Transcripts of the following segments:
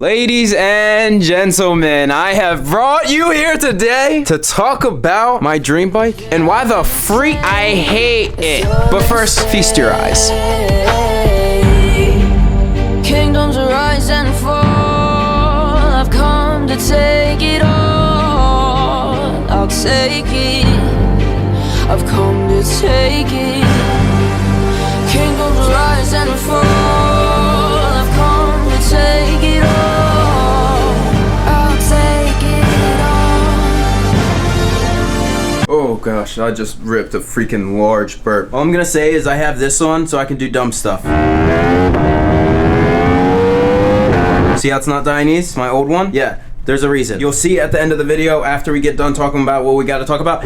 Ladies and gentlemen, I have brought you here today to talk about my dream bike and why the freak I hate it. But first, feast your eyes. Kingdoms rise and fall. I've come to take it all. I'll take it. I've come to take it. Kingdoms rise and fall. I've come to take it all. Oh gosh, I just ripped a freaking large burp. All I'm gonna say is I have this on so I can do dumb stuff. See how it's not Dianese, my old one? Yeah, there's a reason. You'll see at the end of the video after we get done talking about what we gotta talk about.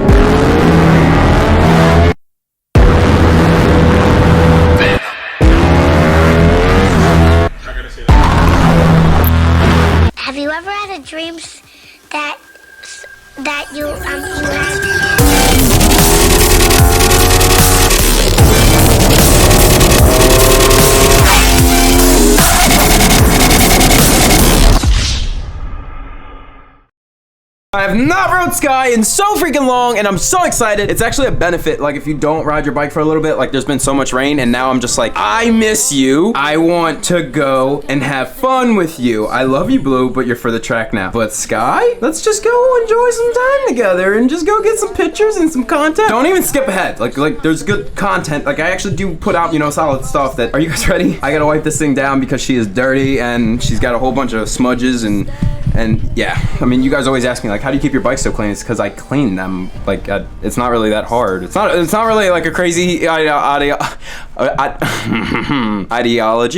Have you ever had a dream that you had? I have not rode Sky in so freaking long and I'm so excited. It's actually a benefit, like if you don't ride your bike for a little bit, like there's been so much rain and now I'm just like, I miss you. I want to go and have fun with you. I love you, Blue, but you're for the track now. But Sky, let's just go enjoy some time together and just go get some pictures and some content. Don't even skip ahead. Like there's good content. Like I actually do put out, solid stuff that, are you guys ready? I gotta wipe this thing down because she is dirty and she's got a whole bunch of smudges and yeah, I mean, you guys always ask me like, how do you keep your bike so clean? It's because I clean them. Like, it's not really that hard. It's not really like a crazy ideology.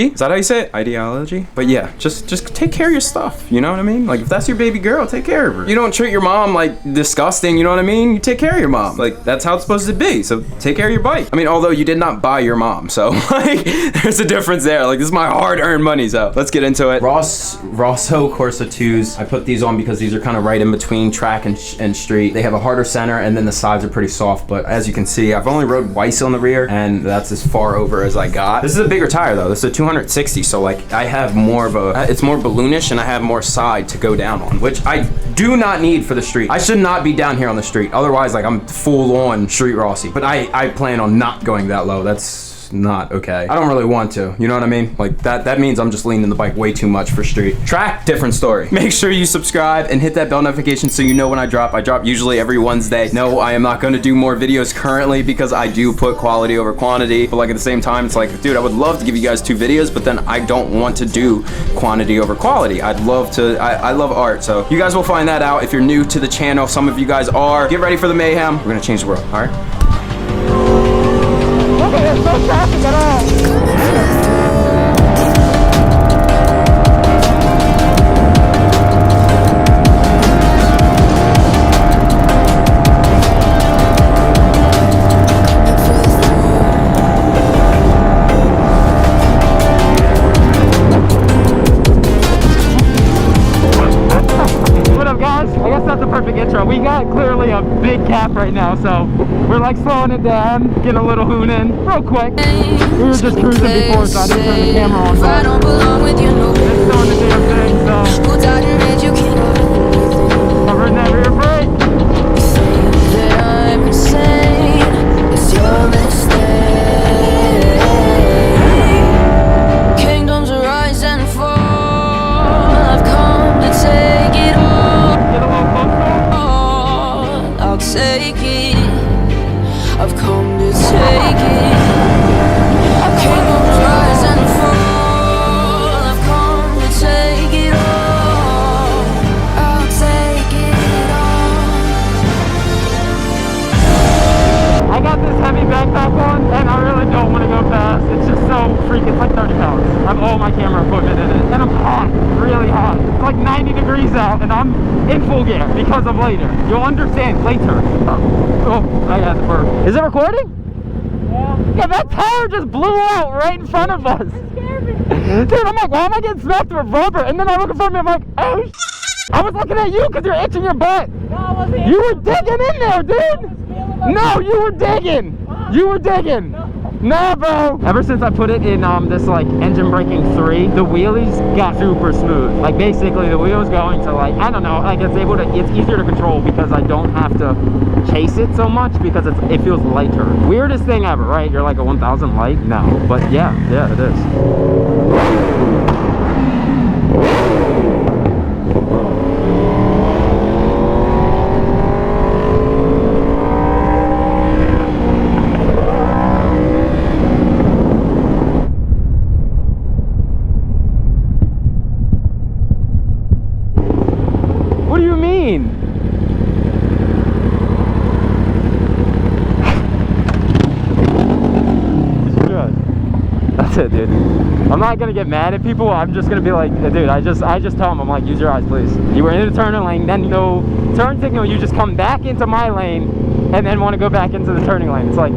Is that how you say it? Ideology? But yeah, just take care of your stuff. You know what I mean? Like, if that's your baby girl, take care of her. You don't treat your mom like disgusting. You know what I mean? You take care of your mom. Like, that's how it's supposed to be. So take care of your bike. I mean, although you did not buy your mom, so like, there's a difference there. Like, this is my hard-earned money. So let's get into it. Rosso Corsa 2s. I put these on because these are kind of right in between track and street. They have a harder center and then the sides are pretty soft, but as you can see, I've only rode Weiss on the rear and that's as far over as I got. This is a bigger tire though. This is a 260, so like I have more of a, it's more balloonish and I have more side to go down on, which I do not need for the street. I should not be down here on the street. Otherwise, like I'm full on street Rossi, but I plan on not going that low. That's not okay. I don't really want to, you know what I mean? Like that means I'm just leaning the bike way too much for street. Track, different story. Make sure you subscribe and hit that bell notification so you know when I drop. I drop usually every Wednesday. No, I am not going to do more videos currently because I do put quality over quantity, but like at the same time, it's like, dude, I would love to give you guys 2 videos, but then I don't want to do quantity over quality. I'd love to, I love art, so you guys will find that out if you're new to the channel. Some of you guys are. Get ready for the mayhem. We're gonna change the world, all right? There's no traffic at all. What up, guys? I guess that's a perfect intro. We got clearly a big cap right now, so we're like slowing it down, getting a little hoon in real quick. We were just cruising before, so I didn't turn the camera on. But it's doing the damn thing, so cover never your brake. I'm insane. It's your mistake. Kingdoms rise and fall. I've come to take it all. Get a little closer. I'll take it. I've come to take it. Kingdoms rise and fall. I've come to take it all. I'll take it all. I got this heavy backpack on, and I really don't want to go fast. It's just so freaking, it's like 30 pounds. I have all my camera equipment in it, and I'm hot, really hot. It's like 90 degrees out, and I'm in full gear because of later. You'll understand later. Oh, I had the burp. Is it recording? Yeah, that tire just blew out right in front of us. Dude, I'm like, why am I getting smacked with rubber? And then I look in front of me, I'm like, oh, I was looking at you because you're itching your butt. No, I wasn't. You were digging in there, dude. No, you were digging. You were digging. Nah, bro. Ever since I put it in this like engine braking 3, the wheelies got super smooth. Like basically the wheel's going to like, I don't know, like it's easier to control because I don't have to chase it so much because it feels lighter. Weirdest thing ever, right? You're like a 1000 light? No. But yeah, it is. What do you mean? That's it, dude. I'm not gonna get mad at people. I'm just gonna be like, dude, I just tell them, I'm like, use your eyes, please. You were in the turning lane, then no turn signal, you just come back into my lane and then want to go back into the turning lane. It's like,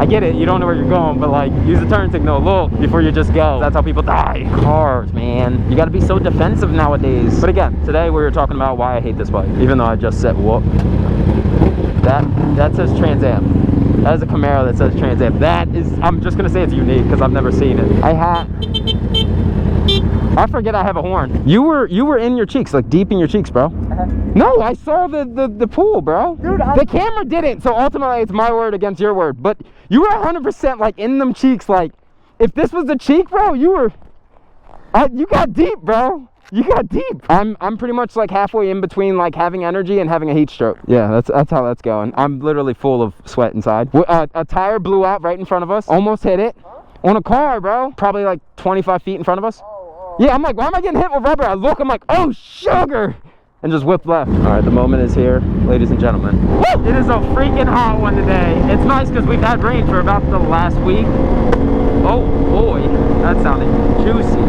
I get it, you don't know where you're going, but like, use the turn signal a little before you just go. That's how people die. Cars, man. You gotta be so defensive nowadays. But again, today we were talking about why I hate this bike, even though I just said, whoop. That says Trans Am. That is a Camaro that says Trans Am. That is, I'm just gonna say it's unique because I've never seen it. I forget I have a horn. You were in your cheeks, like deep in your cheeks, bro. No, I saw the pool, bro. Dude, the camera didn't, so ultimately it's my word against your word. But you were 100% like in them cheeks. Like, if this was the cheek, bro, you got deep, bro. You got deep. I'm pretty much like halfway in between like having energy and having a heat stroke. Yeah, that's how that's going. I'm literally full of sweat inside. A tire blew out right in front of us. Almost hit it. On a car, bro. Probably like 25 feet in front of us. Yeah, I'm like, why am I getting hit with rubber? I look, I'm like, oh, sugar. And just whip left. All right, the moment is here, ladies and gentlemen. Woo! It is a freaking hot one today. It's nice because we've had rain for about the last week. Oh boy, that sounded juicy.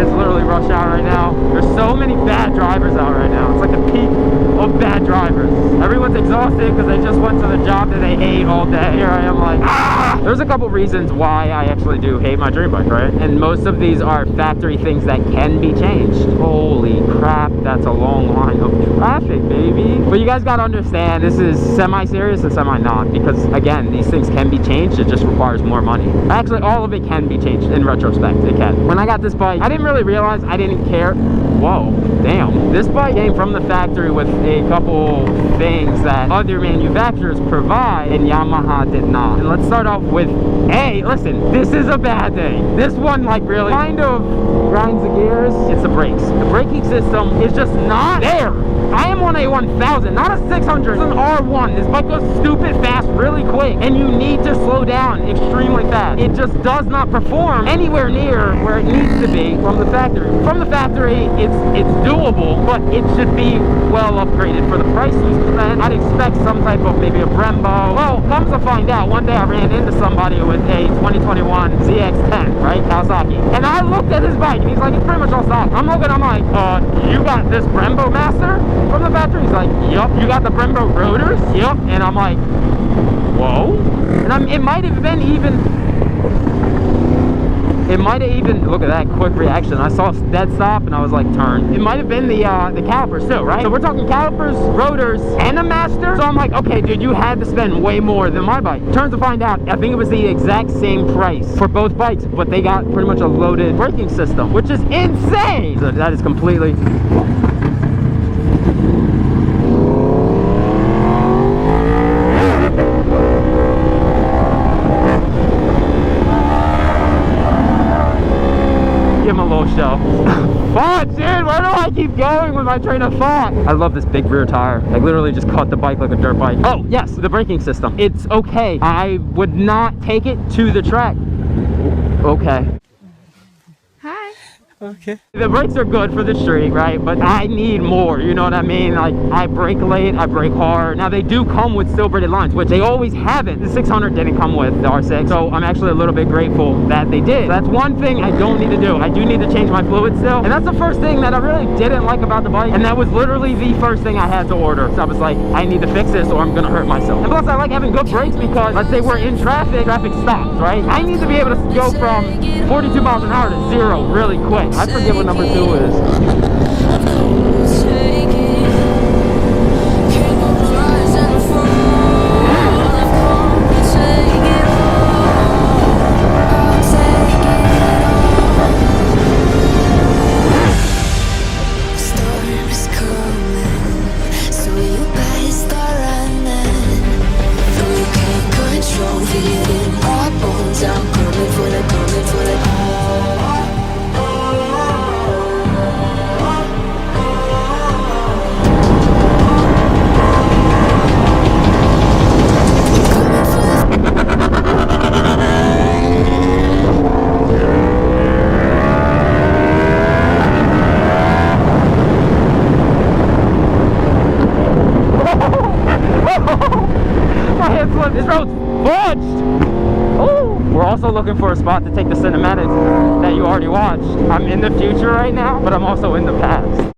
It's literally rush hour right now. There's so many bad drivers out right now. It's like a peak of bad drivers. Everyone's exhausted because they just went to the job that they hate all day. Here I am like, ah! There's a couple reasons why I actually do hate my dream bike, right? And most of these are factory things that can be changed. Holy crap, that's a long line of traffic, baby. But you guys gotta understand, this is semi-serious and semi-not, because again, these things can be changed. It just requires more money. Actually, all of it can be changed in retrospect. It can. When I got this bike, I didn't really realize I didn't care. Whoa, damn. This bike came from the factory with a couple things that other manufacturers provide and Yamaha did not. And let's start off with, hey, listen, this is a bad thing. This one like really kind of grinds the gears. It's the brakes. The braking system is just not there. I am on a 1000, not a 600. It's an R1. This bike goes stupid fast really quick, and you need to slow down extremely fast. It just does not perform anywhere near where it needs to be from the factory. From the factory, it's doable, but it should be well upgraded for the price you spent. I'd expect some type of maybe a Brembo. Well, comes to find out, one day I ran into somebody with a 2021 ZX10, right, Kawasaki, and I looked at his bike, and he's like, it's pretty much all stock. I'm looking, I'm like, you got this Brembo Master from the factory? He's like, yup. You got the Brembo rotors? Yup. And I'm like, whoa. And it might have been even, look at that quick reaction. I saw dead stop and I was like, turn. It might have been the calipers too, right? So we're talking calipers, rotors, and a master. So I'm like, okay, dude, you had to spend way more than my bike. Turns to find out, I think it was the exact same price for both bikes, but they got pretty much a loaded braking system, which is insane. So that is completely... Give him a little show. Fuck, dude, where do I keep going with my train of thought? I love this big rear tire. I literally just cut the bike like a dirt bike. Oh, yes, the braking system. It's okay. I would not take it to the track. Okay. Okay. The brakes are good for the street, right? But I need more, you know what I mean? Like, I brake late, I brake hard. Now, they do come with steel braided lines, which they always haven't. The 600 didn't come with the R6, so I'm actually a little bit grateful that they did. So that's one thing I don't need to do. I do need to change my fluid still. And that's the first thing that I really didn't like about the bike. And that was literally the first thing I had to order. So I was like, I need to fix this or I'm gonna hurt myself. And plus, I like having good brakes because, let's say we're in traffic stops, right? I need to be able to go from 42 miles an hour to 0 really quick. I forget what number 2 is. also looking for a spot to take the cinematics that you already watched. I'm in the future right now, but I'm also in the past.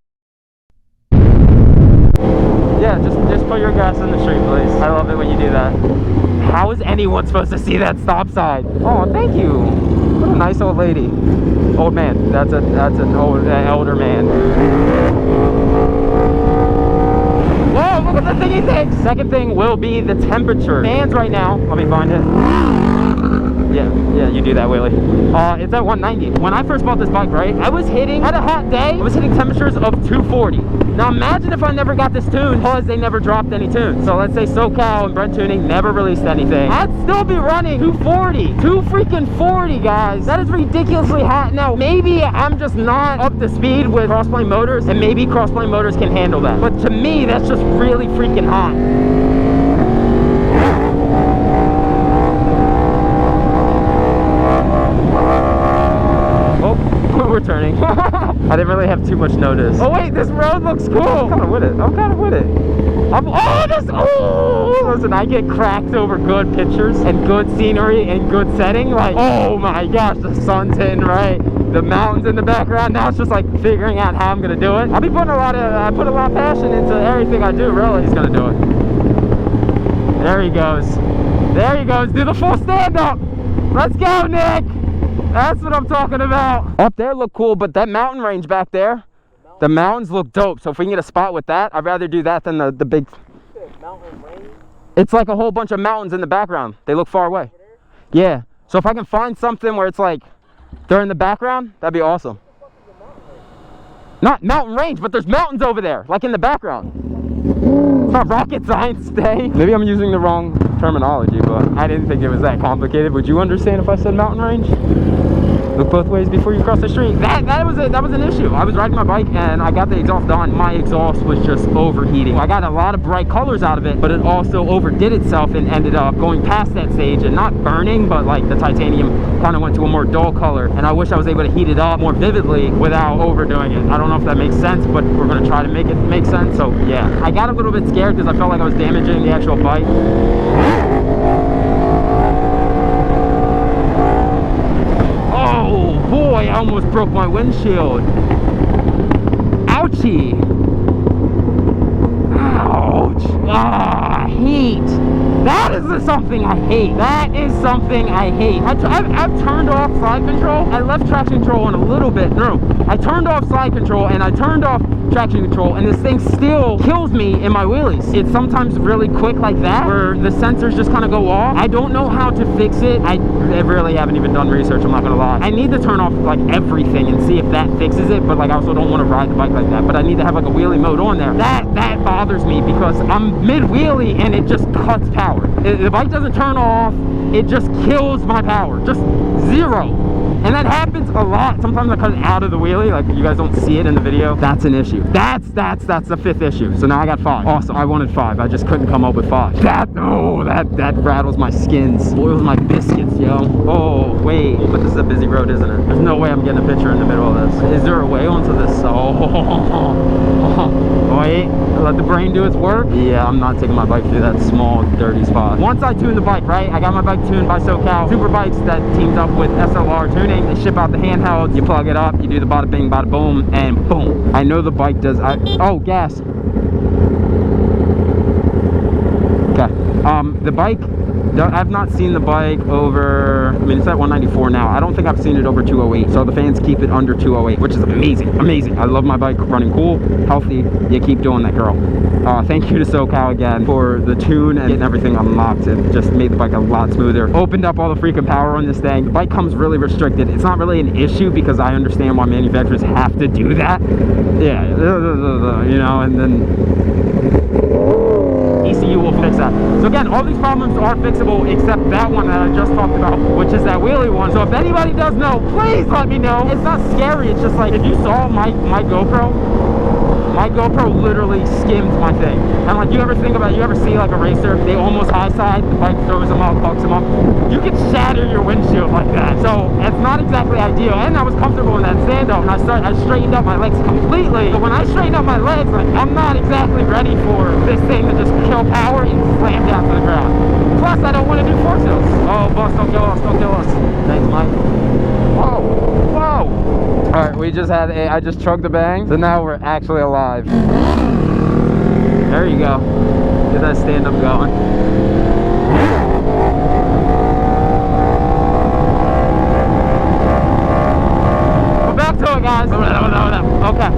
Yeah, just put your gas in the street, please. I love it when you do that. How is anyone supposed to see that stop sign? Oh, thank you. What a nice old lady. Old man. That's an older man. Whoa, look at the thingy thing. Second thing will be the temperature. Fans right now. Let me find it. Yeah, you do that, Willie. It's at 190. When I first bought this bike, right, I was hitting, had a hot day, I was hitting temperatures of 240. Now imagine if I never got this tuned because they never dropped any tunes. So let's say SoCal and Brent Tuning never released anything. I'd still be running 240. 240, guys. That is ridiculously hot. Now, maybe I'm just not up to speed with crossplane motors, and maybe crossplane motors can handle that. But to me, that's just really freaking hot. We're turning. I didn't really have too much notice. Oh wait, this road looks cool. I'm kind of with it. Listen, I get cracked over good pictures and good scenery and good setting. Like, oh my gosh, the sun's hitting right, the mountains in the background. Now it's just like figuring out how I'm gonna do it. I put a lot of passion into everything I do. Really, he's gonna do it. There he goes. Do the full stand up. Let's go, Nick. That's what I'm talking about. Up there look cool, but that mountain range back there, the mountains look dope. So if we can get a spot with that, I'd rather do that than the big. Mountain range? It's like a whole bunch of mountains in the background. They look far away. Yeah. So if I can find something where it's like they're in the background, that'd be awesome. Not mountain range, but there's mountains over there, like in the background. It's not rocket science day. Maybe I'm using the wrong terminology, but I didn't think it was that complicated. Would you understand if I said mountain range? Look both ways before you cross the street. That was an issue. I was riding my bike and I got the exhaust on. My exhaust was just overheating. I got a lot of bright colors out of it, but it also overdid itself and ended up going past that stage and not burning, but like the titanium kind of went to a more dull color. And I wish I was able to heat it up more vividly without overdoing it. I don't know if that makes sense, but we're gonna try to make it make sense. So yeah, I got a little bit scared because I felt like I was damaging the actual bike. Oh boy, I almost broke my windshield. Ouchie. Ouch. Ah, heat. That is something I hate. That is something I hate. I've turned off slide control. I left traction control on a little bit. No, I turned off slide control and I turned off traction control, and this thing still kills me in my wheelies. It's sometimes really quick like that, where the sensors just kind of go off. I don't know how to fix it. I really haven't even done research, I'm not gonna lie. I need to turn off like everything and see if that fixes it, but like I also don't want to ride the bike like that. But I need to have like a wheelie mode on there. That bothers me because I'm mid-wheelie and it just cuts power. If the bike doesn't turn off, it just kills my power. Just zero. And that happens a lot. Sometimes I cut it out of the wheelie, like you guys don't see it in the video. That's an issue. That's the 5th issue. So now I got 5. Awesome. I wanted 5. I just couldn't come up with 5. That rattles my skins. Boils my biscuits, yo. Oh, wait. But this is a busy road, isn't it? There's no way I'm getting a picture in the middle of this. Is there a way onto this? Oh, wait. Let the brain do its work. Yeah, I'm not taking my bike through that small, dirty spot. Once I tune the bike, right? I got my bike tuned by SoCal Super Bikes that teamed up with SLR Tuning. They ship out the handheld, you plug it up, you do the bada bing, bada boom, and boom. I know the bike does. Oh, gas. Okay. The bike, I've not seen the bike over, I mean, it's at 194 now. I don't think I've seen it over 208. So the fans keep it under 208, which is amazing. Amazing. I love my bike running cool, healthy. You keep doing that, girl. Thank you to SoCal again for the tune and getting everything unlocked. It just made the bike a lot smoother. Opened up all the freaking power on this thing. The bike comes really restricted. It's not really an issue because I understand why manufacturers have to do that. Yeah, you know, and then ECU will fix that. So again, all these problems are fixable except that one that I just talked about, which is that wheelie one. So if anybody does know, please let me know. It's not scary. It's just like if you saw my GoPro, My GoPro literally skimmed my thing. And like, you ever see like a racer, they almost high side, the bike throws them up, bucks them up. You can shatter your windshield like that. So it's not exactly ideal. And I was comfortable in that sand though, and I straightened up my legs completely. But when I straightened up my legs, like, I'm not exactly ready for this thing to just kill power and slam down to the ground. Plus, I don't want to do force hills. Oh, boss, don't kill us, don't kill us. Thanks, Mike. Whoa, whoa. All right, I just chugged the bang, so now we're actually alive. There you go. Get that stand up going. Guys, okay,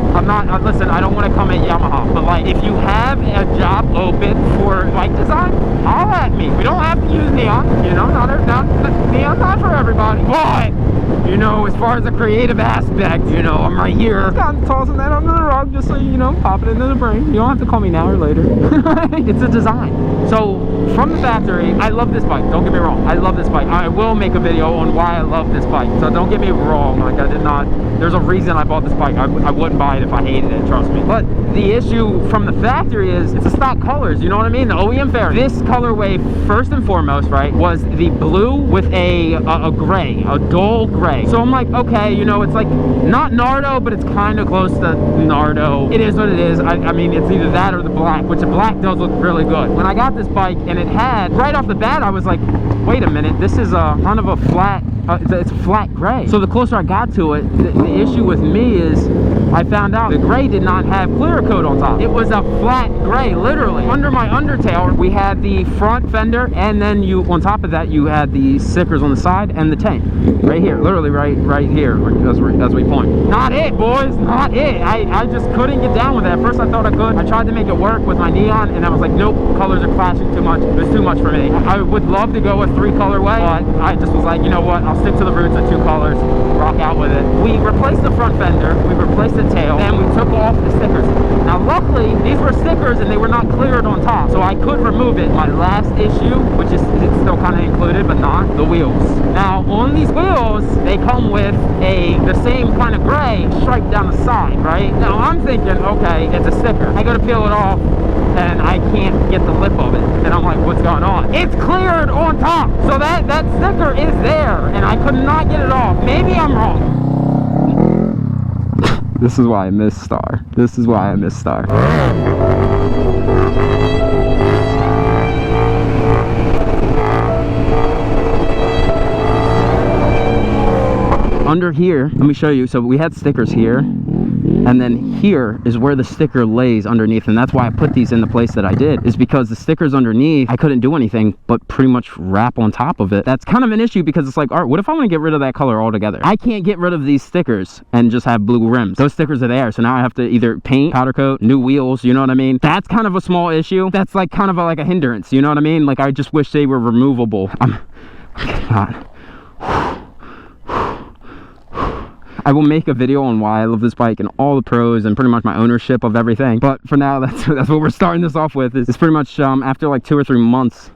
listen, I don't want to come at Yamaha, but like, if you have a job open for bike design, holla at me. We don't have to use neon, you know, neon's not for everybody, but, you know, as far as the creative aspect, you know, I'm right here. I'm tossing that under the rug just so, you know, pop it into the brain. You don't have to call me now or later. It's a design. So, from the factory, I love this bike, don't get me wrong, I love this bike. I will make a video on why I love this bike, so don't get me wrong, like, I did not, there's a reason I bought this bike. I wouldn't buy it if I hated it, trust me. But the issue from the factory is it's the stock colors, you know what I mean? The OEM fairing. This colorway, first and foremost, right, was the blue with a gray, a dull gray. So I'm like, okay, you know, it's like not Nardo, but it's kind of close to Nardo. It is what it is. I mean, it's either that or the black, which the black does look really good. When I got this bike and it had, right off the bat, I was like, wait a minute, this is a kind of a flat, it's flat gray. So the closer I got to it, the issue with me is I found out the gray did not have clear coat on top. It was a flat gray, literally. Under my undertail, we had the front fender, and then on top of that, you had the stickers on the side and the tank. Right here, literally right here, as we point. Not it, boys, not it. I just couldn't get down with it. At first I thought I could. I tried to make it work with my neon, and I was like, nope, colors are clashing too much. It was too much for me. I would love to go with 3 colorway, but I just was like, you know what, I'll stick to the roots of 2 colors, rock out with it. We replaced the front fender, we replaced the tail, and we took off the stickers. Now luckily, these were stickers and they were not cleared on top, so I could remove it. My last issue, which is it's still kind of included, but not the wheels. Now on these wheels, they come with the same kind of gray stripe down the side, right? Now I'm thinking, okay, it's a sticker. I go to peel it off, and I can't get the lip of it, and I'm like, what's going on? It's cleared on top, so that sticker is there, and I could not get it off. Maybe I'm wrong. This is why I miss Star. This is why I miss Star. Under here, let me show you. So we had stickers here, and then here is where the sticker lays underneath, and that's why I put these in the place that I did, is because the stickers underneath, I couldn't do anything but pretty much wrap on top of it. That's kind of an issue, because it's like, all right, what if I want to get rid of that color altogether? I can't get rid of these stickers and just have blue rims. Those stickers are there, so now I have to either paint, powder coat, new wheels, you know what I mean? That's kind of a small issue. That's like kind of like a hindrance, you know what I mean? Like, I just wish they were removable. I will make a video on why I love this bike and all the pros and pretty much my ownership of everything. But for now, that's what we're starting this off with. It's pretty much after like 2 or 3 months.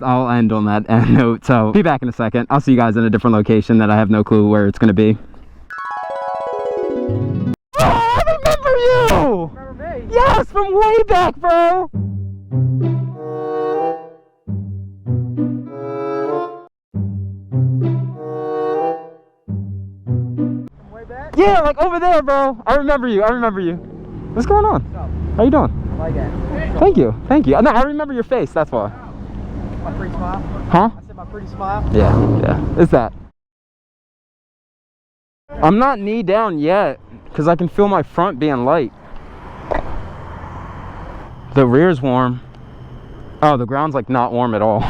I'll end on that note. So be back in a second. I'll see you guys in a different location that I have no clue where it's going to be. Oh, I remember you! Remember me? Yes, from way back, bro! Yeah, like over there, bro. I remember you. What's going on? How you doing? I like it. Thank you. No, I remember your face, that's why. My pretty smile? Huh? I said my pretty smile? Yeah. It's that. I'm not knee down yet, because I can feel my front being light. The rear's warm. Oh, the ground's like not warm at all.